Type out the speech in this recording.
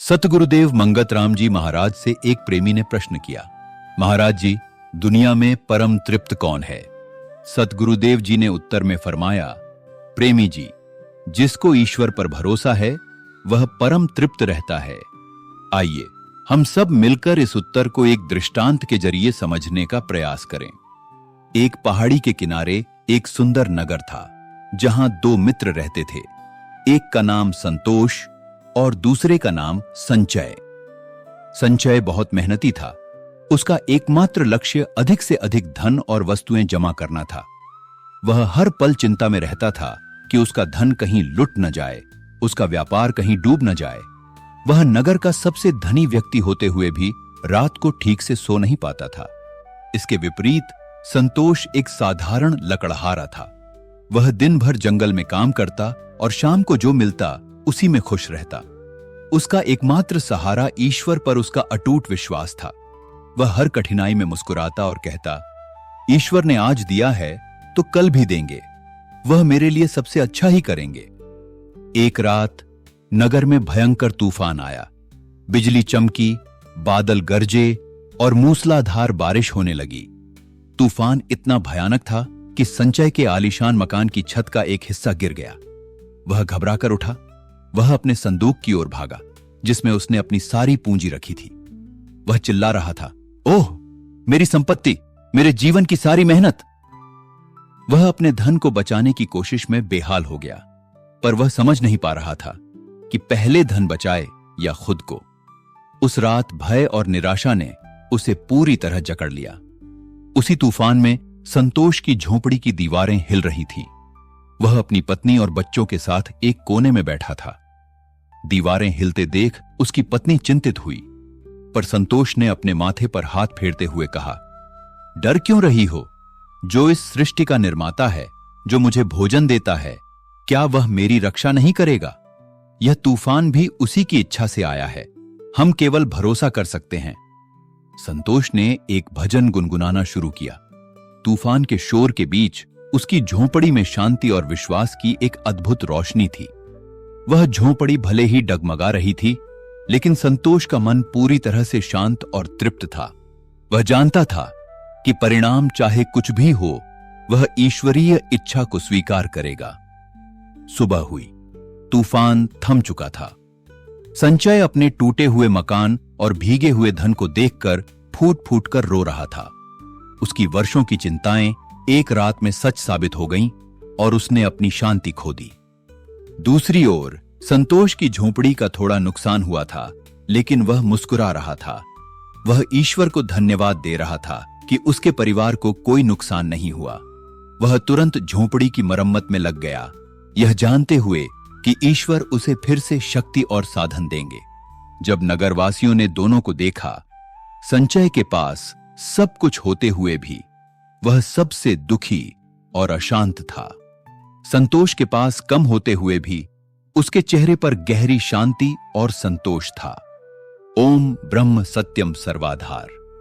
सतगुरुदेव मंगतराम जी महाराज से एक प्रेमी ने प्रश्न किया, महाराज जी, दुनिया में परम तृप्त कौन है? सतगुरुदेव जी ने उत्तर में फरमाया, प्रेमी जी, जिसको ईश्वर पर भरोसा है वह परम तृप्त रहता है। आइए हम सब मिलकर इस उत्तर को एक दृष्टांत के जरिए समझने का प्रयास करें। एक पहाड़ी के किनारे एक सुंदर नगर था जहां दो मित्र रहते थे। एक का नाम संतोष और दूसरे का नाम संचय। संचय बहुत मेहनती था। उसका एकमात्र लक्ष्य अधिक से अधिक धन और वस्तुएं जमा करना था। वह हर पल चिंता में रहता था कि उसका धन कहीं लुट न जाए, उसका व्यापार कहीं डूब न जाए। वह नगर का सबसे धनी व्यक्ति होते हुए भी रात को ठीक से सो नहीं पाता था। इसके विपरीत संतोष एक साधारण लकड़हारा था। वह दिन भर जंगल में काम करता और शाम को जो मिलता उसी में खुश रहता। उसका एकमात्र सहारा ईश्वर पर उसका अटूट विश्वास था। वह हर कठिनाई में मुस्कुराता और कहता, ईश्वर ने आज दिया है तो कल भी देंगे, वह मेरे लिए सबसे अच्छा ही करेंगे। एक रात नगर में भयंकर तूफान आया। बिजली चमकी, बादल गरजे और मूसलाधार बारिश होने लगी। तूफान इतना भयानक था कि संचय के आलीशान मकान की छत का एक हिस्सा गिर गया। वह घबराकर उठा। वह अपने संदूक की ओर भागा जिसमें उसने अपनी सारी पूंजी रखी थी। वह चिल्ला रहा था, ओह, मेरी संपत्ति, मेरे जीवन की सारी मेहनत। वह अपने धन को बचाने की कोशिश में बेहाल हो गया, पर वह समझ नहीं पा रहा था कि पहले धन बचाए या खुद को। उस रात भय और निराशा ने उसे पूरी तरह जकड़ लिया। उसी तूफान में संतोष की झोपड़ी की दीवारें हिल रही थीं। वह अपनी पत्नी और बच्चों के साथ एक कोने में बैठा था। दीवारें हिलते देख उसकी पत्नी चिंतित हुई, पर संतोष ने अपने माथे पर हाथ फेरते हुए कहा, डर क्यों रही हो? जो इस सृष्टि का निर्माता है, जो मुझे भोजन देता है, क्या वह मेरी रक्षा नहीं करेगा? यह तूफान भी उसी की इच्छा से आया है। हम केवल भरोसा कर सकते हैं। संतोष ने एक भजन गुनगुनाना शुरू किया। तूफान के शोर के बीच उसकी झोंपड़ी में शांति और विश्वास की एक अद्भुत रोशनी थी। वह झोंपड़ी भले ही डगमगा रही थी, लेकिन संतोष का मन पूरी तरह से शांत और तृप्त था। वह जानता था कि परिणाम चाहे कुछ भी हो, वह ईश्वरीय इच्छा को स्वीकार करेगा। सुबह हुई। तूफान थम चुका था। संचय अपने टूटे हुए मकान और भीगे हुए धन को देखकर फूट फूट कर रो रहा था। उसकी वर्षों की चिंताएं एक रात में सच साबित हो गईं और उसने अपनी शांति खो दी। दूसरी ओर संतोष की झोंपड़ी का थोड़ा नुकसान हुआ था, लेकिन वह मुस्कुरा रहा था। वह ईश्वर को धन्यवाद दे रहा था कि उसके परिवार को कोई नुकसान नहीं हुआ। वह तुरंत झोंपड़ी की मरम्मत में लग गया, यह जानते हुए कि ईश्वर उसे फिर से शक्ति और साधन देंगे। जब नगरवासियों ने दोनों को देखा, संचय के पास सब कुछ होते हुए भी वह सबसे दुखी और अशांत था। संतोष के पास कम होते हुए भी उसके चेहरे पर गहरी शांति और संतोष था। ओम ब्रह्म सत्यम सर्वाधार।